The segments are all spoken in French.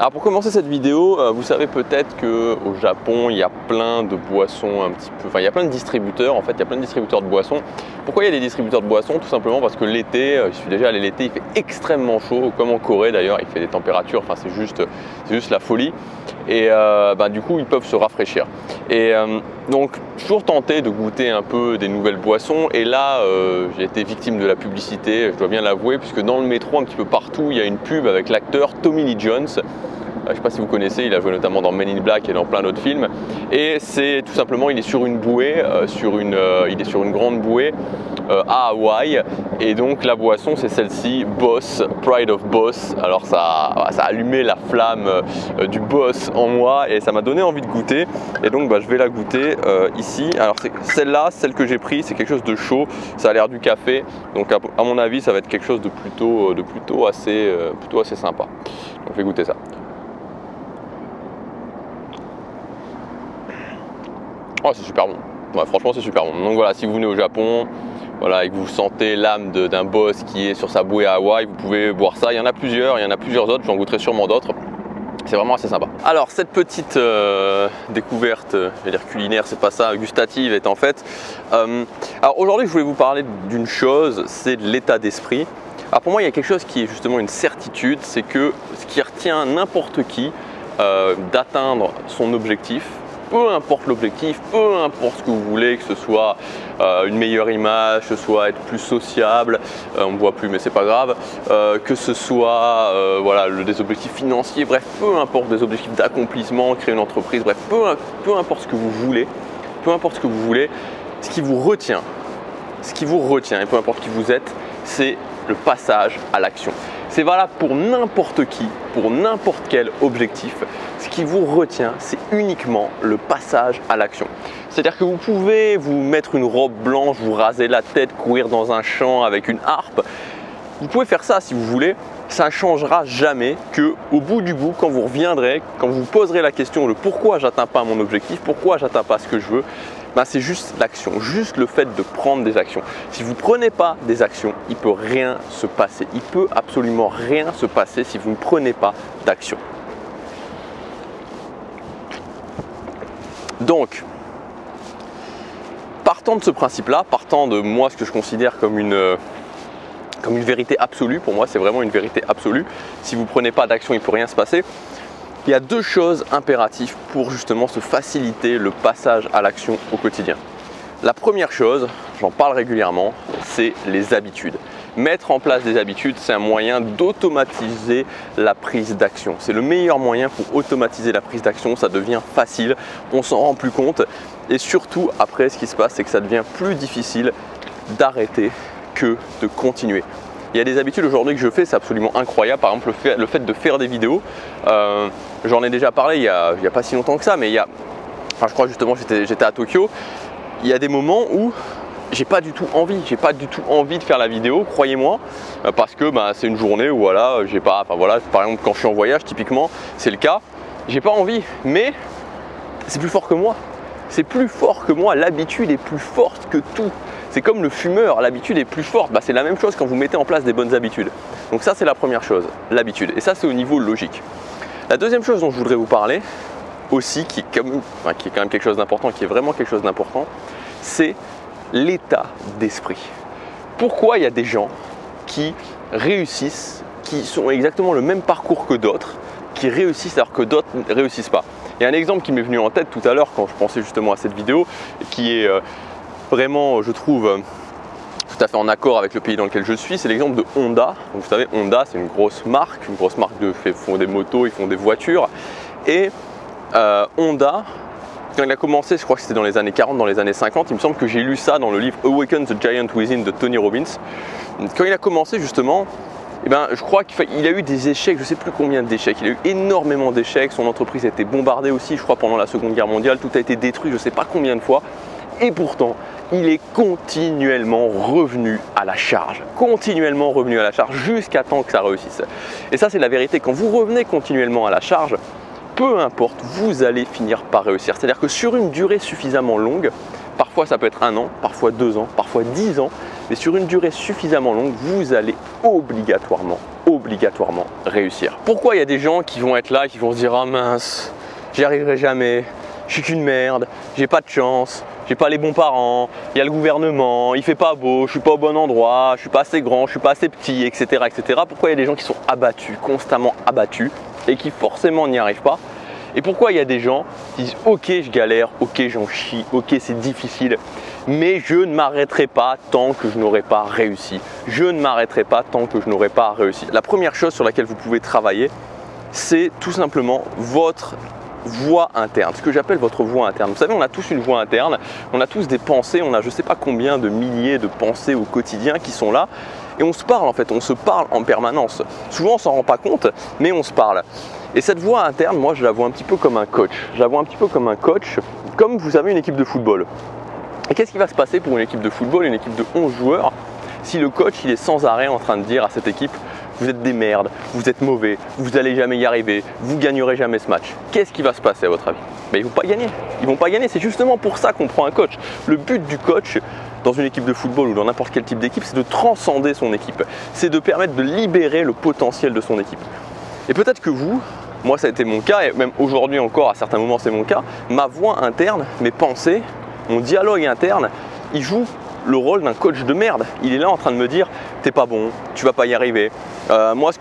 Alors pour commencer cette vidéo, vous savez peut-être qu'au Japon, il y a plein de boissons un petit peu, il y a plein de distributeurs en fait, il y a plein de distributeurs de boissons. Pourquoi il y a des distributeurs de boissons? Tout simplement parce que l'été, je suis déjà allé l'été, il fait extrêmement chaud, comme en Corée d'ailleurs, il fait des températures, c'est juste la folie. Et du coup, ils peuvent se rafraîchir. Et donc, je suis toujours tenté de goûter un peu des nouvelles boissons. Et là, j'ai été victime de la publicité, je dois bien l'avouer, puisque dans le métro, un petit peu partout, il y a une pub avec l'acteur Tommy Lee Jones. Je ne sais pas si vous connaissez, il a joué notamment dans Men in Black et dans plein d'autres films. Et c'est tout simplement, il est sur une bouée, il est sur une grande bouée à Hawaï. Et donc la boisson, c'est celle-ci, Boss, Pride of Boss. Alors ça a allumé la flamme du boss en moi et ça m'a donné envie de goûter. Et donc je vais la goûter ici. Alors celle-là, celle que j'ai pris, c'est quelque chose de chaud. Ça a l'air du café. Donc à mon avis, ça va être quelque chose de plutôt assez sympa. Donc je vais goûter ça. Oh, c'est super bon, ouais, franchement c'est super bon. Donc voilà, si vous venez au Japon et que vous sentez l'âme d'un boss qui est sur sa bouée à Hawaï, vous pouvez boire ça. Il y en a plusieurs autres, j'en goûterai sûrement d'autres. C'est vraiment assez sympa. Alors cette petite découverte, je vais dire culinaire, c'est pas ça, gustative est en fait. Alors aujourd'hui je voulais vous parler d'une chose, c'est de l'état d'esprit. Alors pour moi il y a quelque chose qui est justement une certitude, c'est que ce qui retient n'importe qui d'atteindre son objectif, peu importe l'objectif, peu importe ce que vous voulez, que ce soit une meilleure image, que ce soit être plus sociable, on ne me voit plus mais c'est pas grave, que ce soit des objectifs financiers, bref, peu importe, des objectifs d'accomplissement, créer une entreprise, bref, peu importe ce que vous voulez, ce qui vous retient et peu importe qui vous êtes, c'est le passage à l'action. C'est valable pour n'importe qui, pour n'importe quel objectif. Ce qui vous retient, c'est uniquement le passage à l'action. C'est-à-dire que vous pouvez vous mettre une robe blanche, vous raser la tête, courir dans un champ avec une harpe. Vous pouvez faire ça si vous voulez. Ça ne changera jamais qu'au bout du bout, quand vous reviendrez, quand vous poserez la question de pourquoi j'atteins pas mon objectif, pourquoi j'atteins pas ce que je veux, c'est juste l'action, juste le fait de prendre des actions. Si vous ne prenez pas des actions, il ne peut rien se passer. Il ne peut absolument rien se passer si vous ne prenez pas d'action. Donc, partant de ce principe-là, partant de moi ce que je considère comme une vérité absolue, pour moi c'est vraiment une vérité absolue, si vous ne prenez pas d'action, il ne peut rien se passer. Il y a deux choses impératives pour justement se faciliter le passage à l'action au quotidien. La première chose, j'en parle régulièrement, c'est les habitudes. Mettre en place des habitudes, c'est un moyen d'automatiser la prise d'action. C'est le meilleur moyen pour automatiser la prise d'action, ça devient facile, on s'en rend plus compte et surtout après ce qui se passe, c'est que ça devient plus difficile d'arrêter que de continuer. Il y a des habitudes aujourd'hui que je fais, c'est absolument incroyable. Par exemple, le fait de faire des vidéos. J'en ai déjà parlé il y a pas si longtemps que ça, mais je crois justement j'étais à Tokyo. Il y a des moments où j'ai pas du tout envie de faire la vidéo, croyez-moi, parce que c'est une journée où j'ai pas, par exemple quand je suis en voyage, typiquement, c'est le cas. J'ai pas envie, mais c'est plus fort que moi. C'est plus fort que moi. L'habitude est plus forte que tout. C'est comme le fumeur, l'habitude est plus forte. C'est la même chose quand vous mettez en place des bonnes habitudes. Donc ça, c'est la première chose, l'habitude. Et ça, c'est au niveau logique. La deuxième chose dont je voudrais vous parler aussi, qui est quand même quelque chose d'important, qui est vraiment quelque chose d'important, c'est l'état d'esprit. Pourquoi il y a des gens qui réussissent, qui sont exactement le même parcours que d'autres, qui réussissent alors que d'autres ne réussissent pas? Il y a un exemple qui m'est venu en tête tout à l'heure quand je pensais justement à cette vidéo, qui est vraiment, je trouve, tout à fait en accord avec le pays dans lequel je suis, c'est l'exemple de Honda. Donc, vous savez, Honda, c'est une grosse marque ils font des motos, ils font des voitures. Et Honda, quand il a commencé, je crois que c'était dans les années 40, dans les années 50, il me semble que j'ai lu ça dans le livre Awaken the Giant Within de Tony Robbins. Quand il a commencé justement, je crois qu'il a eu des échecs, je ne sais plus combien d'échecs, il a eu énormément d'échecs, son entreprise a été bombardée aussi, je crois pendant la Seconde Guerre mondiale, tout a été détruit, je ne sais pas combien de fois. Et pourtant, il est continuellement revenu à la charge, jusqu'à temps que ça réussisse. Et ça, c'est la vérité. Quand vous revenez continuellement à la charge, peu importe, vous allez finir par réussir. C'est-à-dire que sur une durée suffisamment longue, Parfois ça peut être 1 an, parfois 2 ans, parfois 10 ans, mais sur une durée suffisamment longue, vous allez obligatoirement réussir. Pourquoi il y a des gens qui vont être là et qui vont se dire « Ah mince, j'y arriverai jamais, je suis qu'une merde, j'ai pas de chance, j'ai pas les bons parents, il y a le gouvernement, il fait pas beau, je suis pas au bon endroit, je suis pas assez grand, je suis pas assez petit, etc. etc. » Pourquoi il y a des gens qui sont abattus, constamment abattus et qui forcément n'y arrivent pas? Et pourquoi il y a des gens qui disent « Ok, je galère, ok, j'en chie, ok, c'est difficile, mais je ne m'arrêterai pas tant que je n'aurai pas réussi. Je ne m'arrêterai pas tant que je n'aurai pas réussi. » La première chose sur laquelle vous pouvez travailler, c'est tout simplement votre voix interne, ce que j'appelle votre voix interne. Vous savez, on a tous une voix interne, on a tous des pensées, on a je ne sais pas combien de milliers de pensées au quotidien qui sont là. Et on se parle en fait, on se parle en permanence. Souvent on s'en rend pas compte, mais on se parle. Et cette voix interne, moi je la vois un petit peu comme un coach. Je la vois un petit peu comme un coach, comme vous avez une équipe de football. Et qu'est-ce qui va se passer pour une équipe de football, une équipe de 11 joueurs, si le coach il est sans arrêt en train de dire à cette équipe « Vous êtes des merdes, vous êtes mauvais, vous n'allez jamais y arriver, vous gagnerez jamais ce match ». Qu'est-ce qui va se passer à votre avis? Ben, ils ne vont pas gagner. Ils vont pas gagner, c'est justement pour ça qu'on prend un coach. Le but du coach, dans une équipe de football ou dans n'importe quel type d'équipe, c'est de transcender son équipe. C'est de permettre de libérer le potentiel de son équipe. Et peut-être que vous, moi ça a été mon cas, et même aujourd'hui encore à certains moments c'est mon cas, ma voix interne, mes pensées, mon dialogue interne, il joue le rôle d'un coach de merde. Il est là en train de me dire t'es pas bon, tu vas pas y arriver. Moi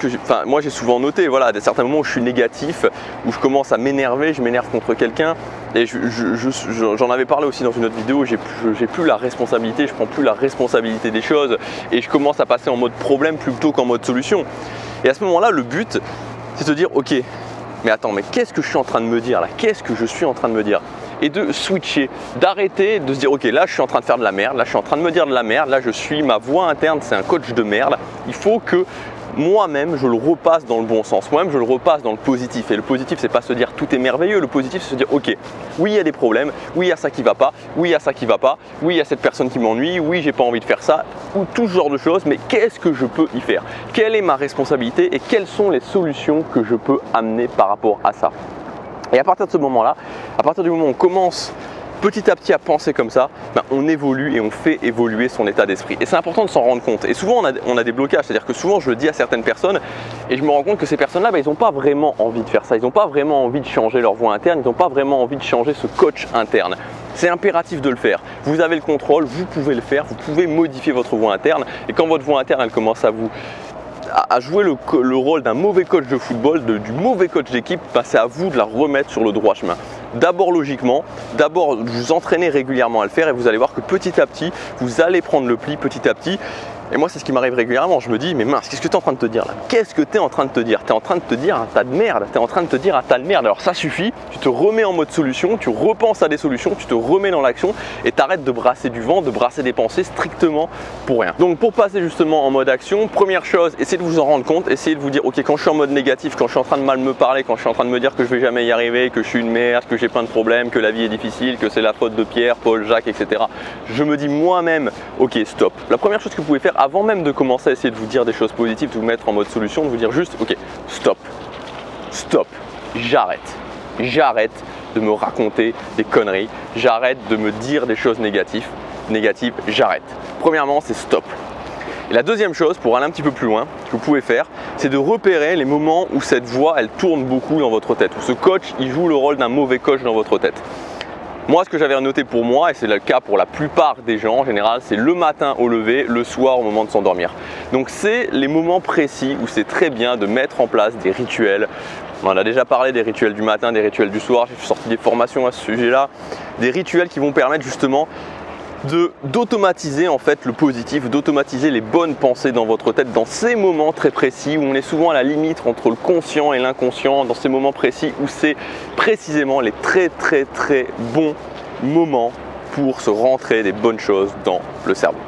j'ai souvent noté, voilà, à certains moments où je suis négatif, où je commence à m'énerver, je m'énerve contre quelqu'un. Et j'en avais parlé aussi dans une autre vidéo, j'ai plus la responsabilité, je prends plus la responsabilité des choses et je commence à passer en mode problème plutôt qu'en mode solution. Et à ce moment-là, le but, c'est de se dire ok, mais attends, mais qu'est-ce que je suis en train de me dire là? Qu'est-ce que je suis en train de me dire? Et de switcher, d'arrêter, de se dire ok, là je suis en train de faire de la merde, là je suis en train de me dire de la merde, là je suis, ma voix interne c'est un coach de merde. Il faut que moi-même je le repasse dans le bon sens, moi-même je le repasse dans le positif. Et le positif c'est pas se dire tout est merveilleux, le positif c'est se dire ok, oui il y a des problèmes, oui il y a ça qui va pas, oui il y a ça qui va pas, oui il y a cette personne qui m'ennuie, oui j'ai pas envie de faire ça, ou tout ce genre de choses, mais qu'est-ce que je peux y faire? Quelle est ma responsabilité et quelles sont les solutions que je peux amener par rapport à ça? Et à partir de ce moment-là, à partir du moment où on commence petit à petit à penser comme ça, ben on évolue et on fait évoluer son état d'esprit. Et c'est important de s'en rendre compte. Et souvent on a des blocages, c'est-à-dire que souvent je le dis à certaines personnes et je me rends compte que ces personnes-là, ben, ils n'ont pas vraiment envie de faire ça, ils n'ont pas vraiment envie de changer leur voix interne, ils n'ont pas vraiment envie de changer ce coach interne. C'est impératif de le faire. Vous avez le contrôle, vous pouvez le faire, vous pouvez modifier votre voix interne. Et quand votre voix interne elle commence à jouer le rôle d'un mauvais coach de football, du mauvais coach d'équipe, ben c'est à vous de la remettre sur le droit chemin. D'abord logiquement, d'abord vous entraînez régulièrement à le faire et vous allez voir que petit à petit, vous allez prendre le pli petit à petit. Et moi, c'est ce qui m'arrive régulièrement. Je me dis, mais mince, qu'est-ce que tu es en train de te dire là? Qu'est-ce que tu es en train de te dire? Tu es en train de te dire un tas de merde. Tu es en train de te dire un tas de merde. Alors ça suffit, tu te remets en mode solution, tu repenses à des solutions, tu te remets dans l'action et tu arrêtes de brasser du vent, de brasser des pensées strictement pour rien. Donc pour passer justement en mode action, première chose, essayez de vous en rendre compte, essayez de vous dire, ok, quand je suis en mode négatif, quand je suis en train de mal me parler, quand je suis en train de me dire que je vais jamais y arriver, que je suis une merde, que j'ai plein de problèmes, que la vie est difficile, que c'est la faute de Pierre, Paul, Jacques, etc. Je me dis moi-même, ok, stop. La première chose que vous pouvez faire avant même de commencer à essayer de vous dire des choses positives, de vous mettre en mode solution, de vous dire juste ok, stop, j'arrête de me raconter des conneries, j'arrête de me dire des choses négatives, j'arrête. Premièrement, c'est stop. Et la deuxième chose, pour aller un petit peu plus loin, que vous pouvez faire, c'est de repérer les moments où cette voix elle tourne beaucoup dans votre tête, où ce coach il joue le rôle d'un mauvais coach dans votre tête. Moi, ce que j'avais noté pour moi, et c'est le cas pour la plupart des gens en général, c'est le matin au lever, le soir au moment de s'endormir. Donc c'est les moments précis où c'est très bien de mettre en place des rituels. On en a déjà parlé des rituels du matin, des rituels du soir, j'ai sorti des formations à ce sujet-là. Des rituels qui vont permettre justement d'automatiser en fait le positif, d'automatiser les bonnes pensées dans votre tête dans ces moments très précis où on est souvent à la limite entre le conscient et l'inconscient, dans ces moments précis où c'est précisément les très bons moments pour se rentrer des bonnes choses dans le cerveau.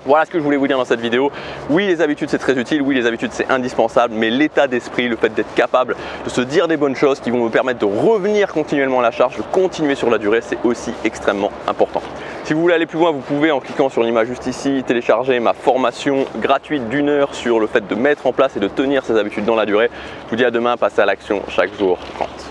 Voilà ce que je voulais vous dire dans cette vidéo. Oui, les habitudes c'est très utile, oui les habitudes c'est indispensable, mais l'état d'esprit, le fait d'être capable de se dire des bonnes choses qui vont me permettre de revenir continuellement à la charge, de continuer sur la durée, c'est aussi extrêmement important. Si vous voulez aller plus loin, vous pouvez en cliquant sur l'image juste ici, télécharger ma formation gratuite d'1 heure sur le fait de mettre en place et de tenir ces habitudes dans la durée. Je vous dis à demain, passez à l'action chaque jour 30.